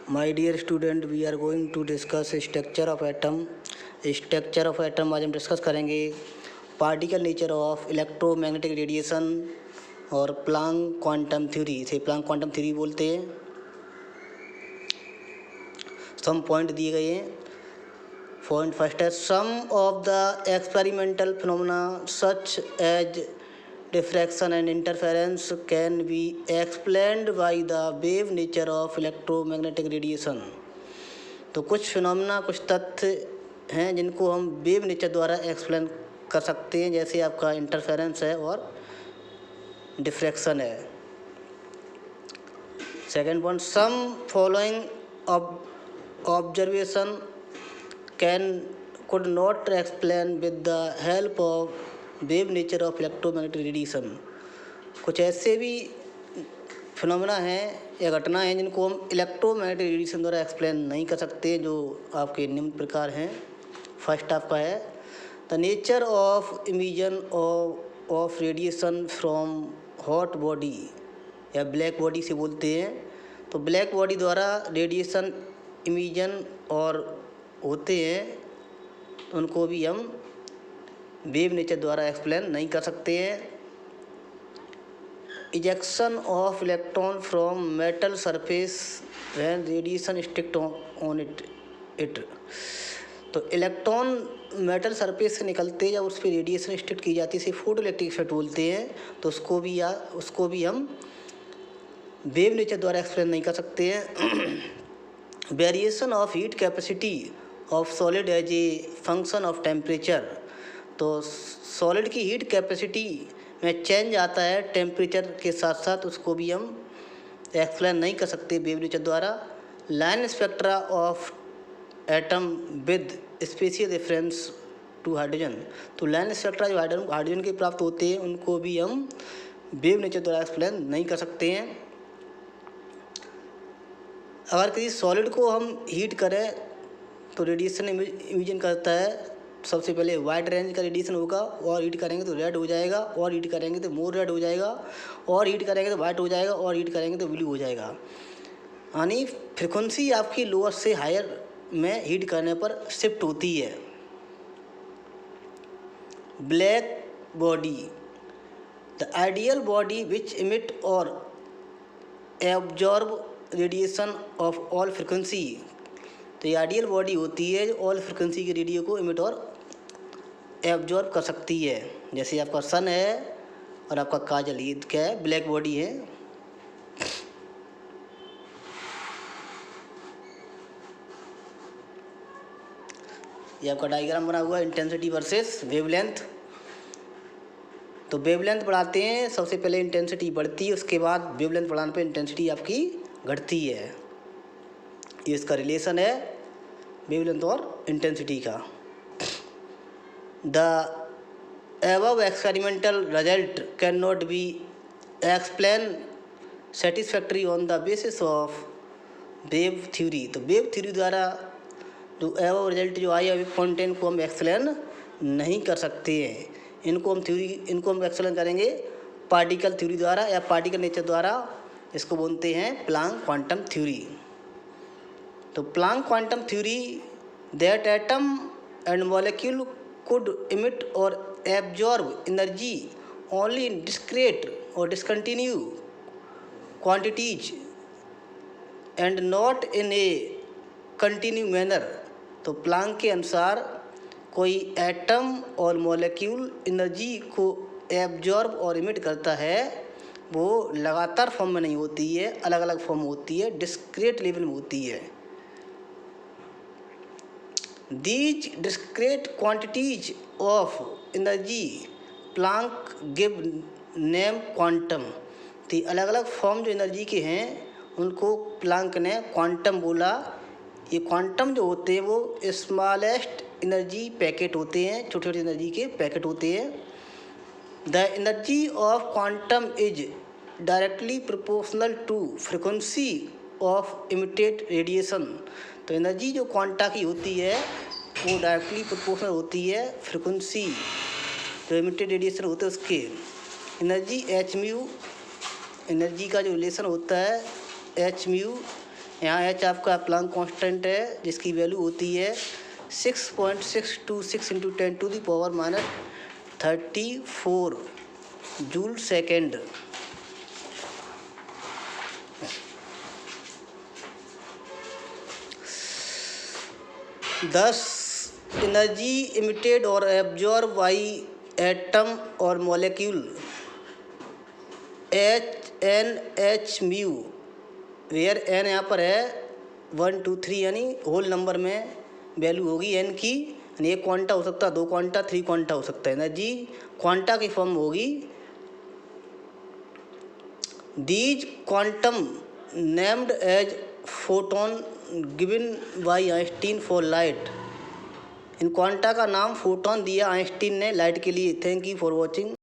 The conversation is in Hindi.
My dear student, we are going to discuss structure of atom. Structure of atom आज हम डिस्कस करेंगे particle nature of electromagnetic radiation और प्लांक क्वांटम थ्योरी। इसे प्लांक क्वांटम थ्योरी बोलते हैं। सम पॉइंट दिए गए हैं। पॉइंट फर्स्ट है some of the experimental phenomena such as diffraction and interference can be explained by the wave nature of electromagnetic radiation। तो कुछ फिनोमेना, कुछ तथ्य हैं जिनको हम वेव नेचर द्वारा एक्सप्लेन कर सकते हैं, जैसे आपका इंटरफेरेंस है और डिफ्रैक्शन है। Second point, some following observation could not explain with the help of wave nature of electromagnetic radiation. कुछ ऐसे भी फिनोमेना हैं या घटना हैं जिनको हम इलेक्ट्रोमैग्नेटिक रेडिएशन द्वारा एक्सप्लेन नहीं कर सकते, जो आपके निम्न प्रकार हैं। फर्स्ट आपका है the nature of emission of radiation from hot body या ब्लैक बॉडी से बोलते हैं। तो ब्लैक बॉडी द्वारा रेडिएशन इमिशन और होते हैं, तो उनको भी हम वेव नेचर द्वारा एक्सप्लेन नहीं कर सकते हैं। Ejection of electron from metal surface when radiation stick on it. तो इलेक्ट्रॉन मेटल सरफेस से निकलते हैं जब उस पर रेडिएशन स्टिक की जाती है, इसे फोटो इलेक्ट्रिक इफेक्ट बोलते हैं। तो उसको भी हम वेव नेचर द्वारा एक्सप्लेन नहीं कर सकते हैं। Variation of heat capacity of solid as a function of temperature. तो सॉलिड की हीट कैपेसिटी में चेंज आता है टेम्परेचर के साथ साथ, उसको भी हम एक्सप्लेन नहीं कर सकते वेव नेचर द्वारा। Line spectra of atom with special reference to hydrogen. तो लाइन स्पेक्ट्रा जो हाइड्रोजन के प्राप्त होते हैं, उनको भी हम वेव नेचर द्वारा एक्सप्लेन नहीं कर सकते हैं। अगर किसी सॉलिड को हम हीट करें तो रेडिएशन इमिशन करता है। सबसे पहले वाइड रेंज का रेडिएशन होगा, और हीट करेंगे तो रेड हो जाएगा, और हीट करेंगे तो मोर रेड हो जाएगा, और हीट करेंगे तो वाइट हो जाएगा, और हीट करेंगे तो ब्लू हो जाएगा। यानी फ्रिक्वेंसी आपकी लोअर से हायर में हीट करने पर शिफ्ट होती है। Black body, the ideal body which emit और absorb radiation of all frequency. तो ये आइडियल बॉडी होती है जो ऑल फ्रिक्वेंसी के रेडियो को इमिट और एब्जॉर्ब कर सकती है। जैसे आपका सन है और आपका काजल, ये क्या है? ब्लैक बॉडी है। ये आपका डायग्राम बना हुआ है इंटेंसिटी वर्सेस वेवलेंथ। तो वेवलेंथ बढ़ाते हैं, सबसे पहले इंटेंसिटी बढ़ती है, उसके बाद वेवलेंथ बढ़ाने पे इंटेंसिटी आपकी घटती है। ये इसका रिलेशन है वेवलेंथ और इंटेंसिटी का। The above experimental result cannot be explained satisfactory on the basis of wave theory। तो वेव थ्योरी द्वारा जो above रिजल्ट जो आई है कंटेंट को हम एक्सप्लेन नहीं कर सकते हैं। इनको हम एक्सप्लेन करेंगे पार्टिकल थ्योरी द्वारा या पार्टिकल नेचर द्वारा। इसको बोलते हैं प्लांक क्वांटम थ्योरी। तो Planck quantum theory that atom and molecule could emit or absorb energy only in discrete or discontinuous quantities and not in a continuous manner। तो प्लांक के अनुसार कोई एटम और मॉलिक्यूल एनर्जी को एब्जॉर्ब और इमिट करता है, वो लगातार फॉर्म में नहीं होती है, अलग अलग फॉर्म होती है, डिस्क्रीट लेवल में होती है। These discrete quantities of energy Planck give name quantum। तो अलग अलग फॉर्म जो एनर्जी के हैं उनको प्लांक ने क्वांटम बोला। ये क्वांटम जो होते हैं वो स्मॉलेस्ट एनर्जी पैकेट होते हैं, छोटे छोटे एनर्जी के पैकेट होते हैं। The energy of quantum is directly proportional to frequency of emitted radiation. तो एनर्जी जो क्वांटा की होती है वो डायरेक्टली प्रोपोर्शनल होती है फ्रिक्वेंसी जो इमिटेड रेडिएशन होते हैं उसके। एनर्जी एच म्यू, एनर्जी का जो रिलेशन होता है एच म्यू यहाँ एच आपका प्लैंक कांस्टेंट है जिसकी वैल्यू होती है 6.626 into 10⁻34 joule second. 10 energy emitted और एब्जॉर्ब बाई एटम और molecule H mu, where n यहाँ पर है 1 2 3 यानी होल नंबर में वैल्यू होगी n की, यानी एक क्वांटा हो सकता है, 2 क्वांटा, 3 क्वांटा हो सकता है। एनर्जी क्वांटा की फॉर्म होगी। These quantum named as photon given by Einstein for light. इन क्वांटा का नाम फोटोन दिया आइंस्टीन ने लाइट के लिए। Thank you for watching.